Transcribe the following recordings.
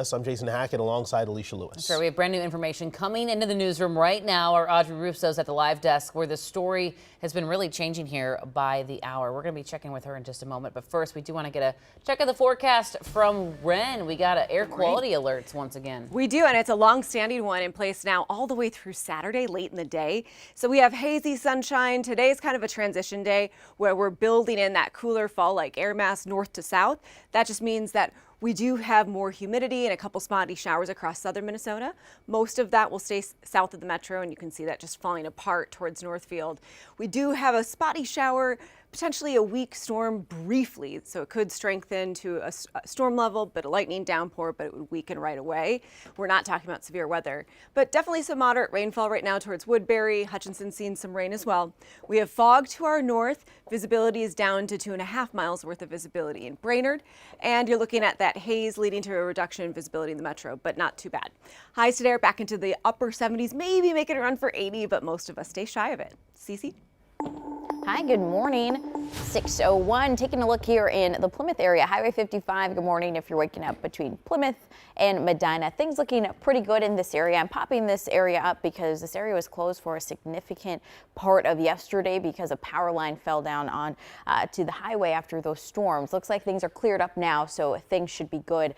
I'm Jason Hackett alongside Alicia Lewis. Sure, we have brand new information coming into the newsroom right now. Our Audrey Russo's at the live desk where the story has been really changing here by the hour. We're going to be checking with her in just a moment. But first, we do want to get a check of the forecast from Ren. We got air quality alerts once again. We do, and it's a long-standing one in place now all the way through Saturday, late in the day. So we have hazy sunshine. Today's kind of a transition day where we're building in that cooler fall-like air mass north to south. That just means that we do have more humidity and a couple spotty showers across southern Minnesota. Most of that will stay south of the metro, and you can see that just falling apart towards Northfield. We do have a spotty shower, potentially a weak storm briefly, so it could strengthen to a storm level, but a lightning downpour, but it would weaken right away. We're not talking about severe weather, but definitely some moderate rainfall right now towards Woodbury. Hutchinson seeing some rain as well. We have fog to our north. Visibility is down to 2.5 miles worth of visibility in Brainerd, and you're looking at that haze leading to a reduction in visibility in the metro, but not too bad. Highs today are back into the upper 70s, maybe making a run for 80, but most of us stay shy of it. Cece? Hi, good morning. 6:01. Taking a look here in the Plymouth area, Highway 55. Good morning if you're waking up between Plymouth and Medina. Things looking pretty good in this area. I'm popping this area up because this area was closed for a significant part of yesterday because a power line fell down on to the highway after those storms. Looks like things are cleared up now, so things should be good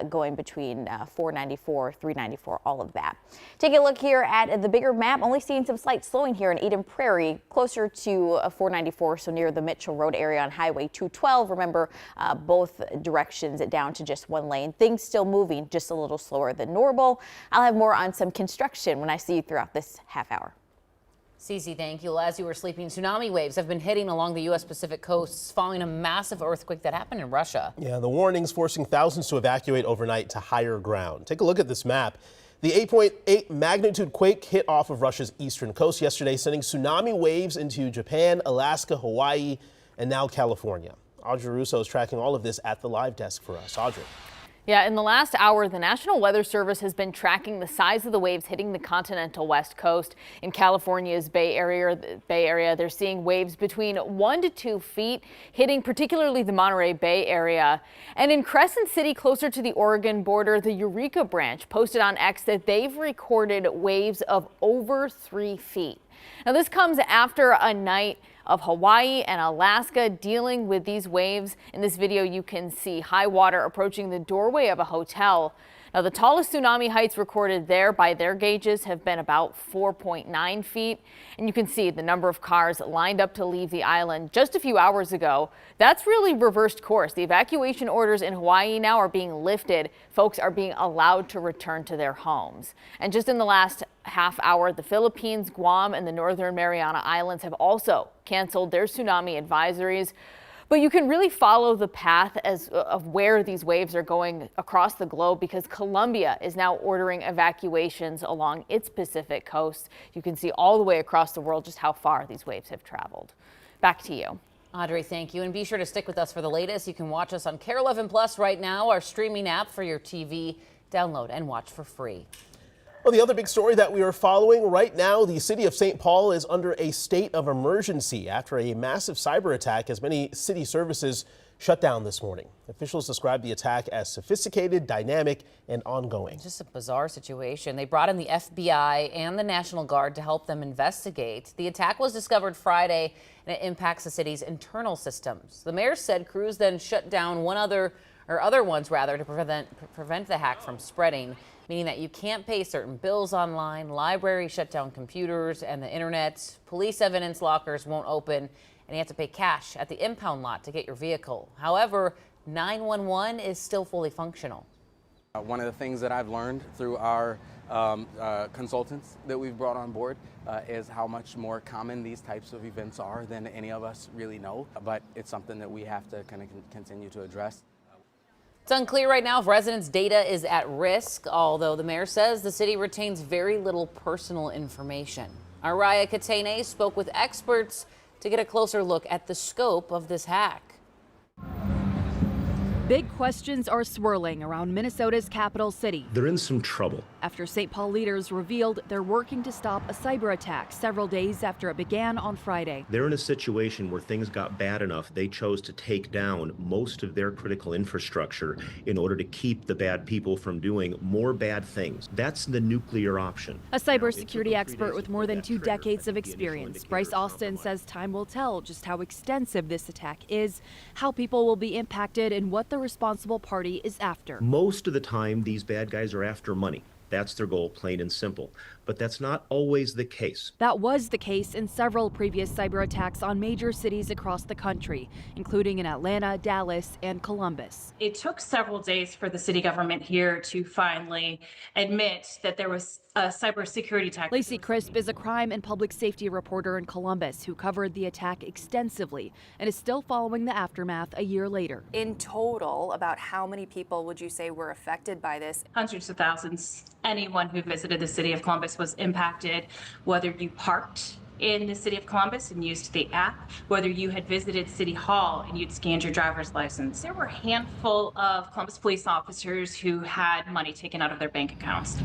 going between 494, 394, all of that. Take a look here at the bigger map. Only seeing some slight slowing here in Eden Prairie, closer to 494, so near the Mitchell Road area on Highway 212. Remember, both directions down to just one lane. Things still moving just a little slower than normal. I'll have more on some construction when I see you throughout this half hour. Cece, thank you. As you were sleeping, tsunami waves have been hitting along the U.S. Pacific coasts following a massive earthquake that happened in Russia. Yeah, the warnings forcing thousands to evacuate overnight to higher ground. Take a look at this map. The 8.8 magnitude quake hit off of Russia's eastern coast yesterday, sending tsunami waves into Japan, Alaska, Hawaii, and now California. Audrey Russo is tracking all of this at the live desk for us. Audrey. Yeah, in the last hour, the National Weather Service has been tracking the size of the waves hitting the continental west coast. In California's Bay Area, they're seeing waves between 1 to 2 feet hitting particularly the Monterey Bay area. And in Crescent City, closer to the Oregon border, the Eureka branch posted on X that they've recorded waves of over 3 feet. Now, this comes after a night of Hawaii and Alaska dealing with these waves. In this video, you can see high water approaching the doorway of a hotel. Now, the tallest tsunami heights recorded there by their gauges have been about 4.9 feet. And you can see the number of cars lined up to leave the island just a few hours ago. That's really reversed course. The evacuation orders in Hawaii now are being lifted. Folks are being allowed to return to their homes. And just in the last half hour, the Philippines, Guam, and the Northern Mariana Islands have also canceled their tsunami advisories. But you can really follow the path of where these waves are going across the globe because Colombia is now ordering evacuations along its Pacific coast. You can see all the way across the world just how far these waves have traveled. Back to you. Audrey, thank you. And be sure to stick with us for the latest. You can watch us on KARE 11 Plus right now, our streaming app for your TV. Download and watch for free. Well, the other big story that we are following right now, the city of St. Paul is under a state of emergency after a massive cyber attack as many city services shut down this morning. Officials describe the attack as sophisticated, dynamic, and ongoing. It's just a bizarre situation. They brought in the FBI and the National Guard to help them investigate. The attack was discovered Friday, and it impacts the city's internal systems. The mayor said crews then shut down other ones to prevent the hack from spreading, meaning that you can't pay certain bills online, libraries shut down computers and the internet, police evidence lockers won't open, and you have to pay cash at the impound lot to get your vehicle. However, 911 is still fully functional. One of the things that I've learned through our consultants that we've brought on board is how much more common these types of events are than any of us really know, but it's something that we have to kind of continue to address. It's unclear right now if residents' data is at risk, although the mayor says the city retains very little personal information. Araya Katene spoke with experts to get a closer look at the scope of this hack. Big questions are swirling around Minnesota's capital city They're in some trouble. after St. Paul leaders revealed they're working to stop a cyber attack several days after it began on Friday. They're in a situation where things got bad enough they chose to take down most of their critical infrastructure in order to keep the bad people from doing more bad things. That's the nuclear option. A cybersecurity expert with more than 2 decades of experience, Bryce Austin says time will tell just how extensive this attack is, how people will be impacted, and what the responsible party is after. Most of the time, these bad guys are after money. That's their goal, plain and simple. But that's not always the case. That was the case in several previous cyber attacks on major cities across the country, including in Atlanta, Dallas, and Columbus. It took several days for the city government here to finally admit that there was a cybersecurity attack. Lacey Crisp is a crime and public safety reporter in Columbus who covered the attack extensively and is still following the aftermath a year later. In total, about how many people would you say were affected by this? Hundreds of thousands. Anyone who visited the city of Columbus was impacted, whether you parked in the city of Columbus and used the app, whether you had visited City Hall and you'd scanned your driver's license. There were a handful of Columbus police officers who had money taken out of their bank accounts.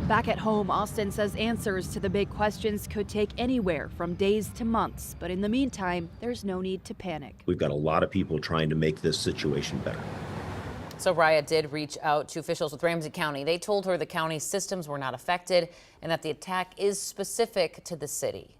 Back at home, Austin says answers to the big questions could take anywhere from days to months. But in the meantime, there's no need to panic. We've got a lot of people trying to make this situation better. So Raya did reach out to officials with Ramsey County. They told her the county's systems were not affected and that the attack is specific to the city.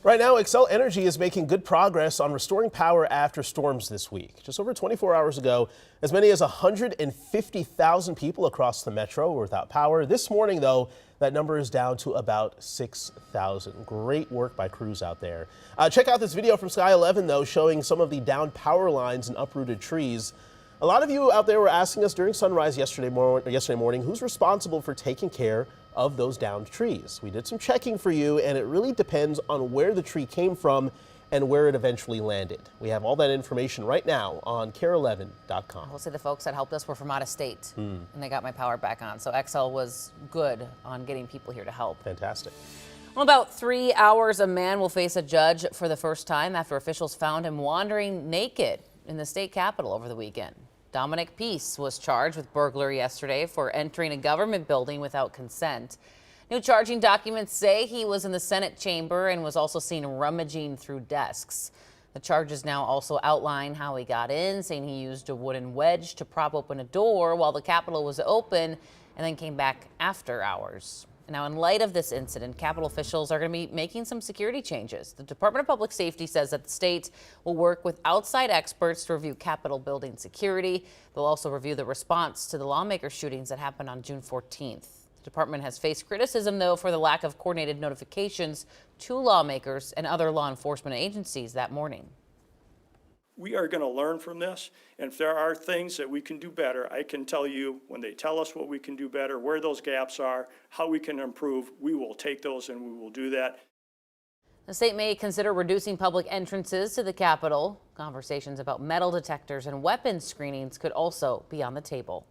Right now, Xcel Energy is making good progress on restoring power after storms this week. Just over 24 hours ago, as many as 150,000 people across the metro were without power. This morning, though, that number is down to about 6,000. Great work by crews out there. Check out this video from Sky 11, though, showing some of the downed power lines and uprooted trees. A lot of you out there were asking us during sunrise yesterday morning who's responsible for taking care of those downed trees. We did some checking for you, and it really depends on where the tree came from and where it eventually landed. We have all that information right now on KARE11.com. I will say the folks that helped us were from out of state, and they got my power back on. So Xcel was good on getting people here to help. Fantastic. Well, about 3 hours, a man will face a judge for the first time after officials found him wandering naked in the state capitol over the weekend. Dominic Peace was charged with burglary yesterday for entering a government building without consent. New charging documents say he was in the Senate chamber and was also seen rummaging through desks. The charges now also outline how he got in, saying he used a wooden wedge to prop open a door while the Capitol was open and then came back after hours. Now, in light of this incident, Capitol officials are going to be making some security changes. The Department of Public Safety says that the state will work with outside experts to review Capitol building security. They'll also review the response to the lawmaker shootings that happened on June 14th. The department has faced criticism, though, for the lack of coordinated notifications to lawmakers and other law enforcement agencies that morning. We are going to learn from this, and if there are things that we can do better, I can tell you when they tell us what we can do better, where those gaps are, how we can improve, we will take those and we will do that. The state may consider reducing public entrances to the Capitol. Conversations about metal detectors and weapons screenings could also be on the table.